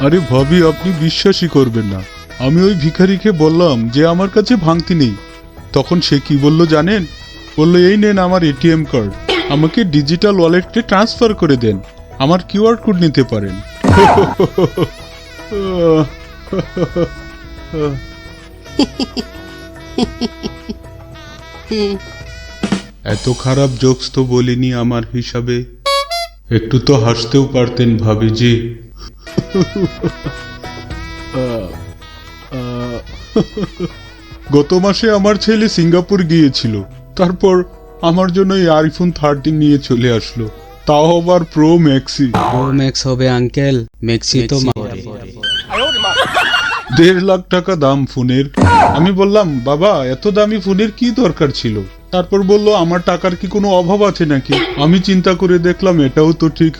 আরে ভাবি, আপনি বিশ্বাসই করবেন না, আমি ওই ভিখারিকে বললাম যে আমার কাছে ভাঙতি নেই। তখন সে কি বলল জানেন? বললো, এই নেন আমার এটিএম কার্ড, আমাকে ডিজিটাল ওয়ালেটে ট্রান্সফার করে দেন, আমার কিউআর কোড নিতে পারেন। এত খারাপ জোকস তো বলিনি আমার হিসাবে, একটু তো হাসতেও পারতেন ভাবিজি। গত মাসে আমার ছেলে সিঙ্গাপুর গিয়েছিল, তারপর আমার জন্য এই আইফোন 13 নিয়ে চলে আসলো, তাও আবার প্রো ম্যাক্সি। প্রো ম্যাক্স হবে আঙ্কেল, ম্যাক্সি তো মারে। 1.5 লাখ টাকা দাম ফোনের। আমি বললাম, বাবা এত দামি ফোনের কি দরকার ছিল? তারপর বলল, আমার টাকার কি কোনো অভাব আছে নাকি? আমি চিন্তা করে দেখলাম এটাও তো ঠিক।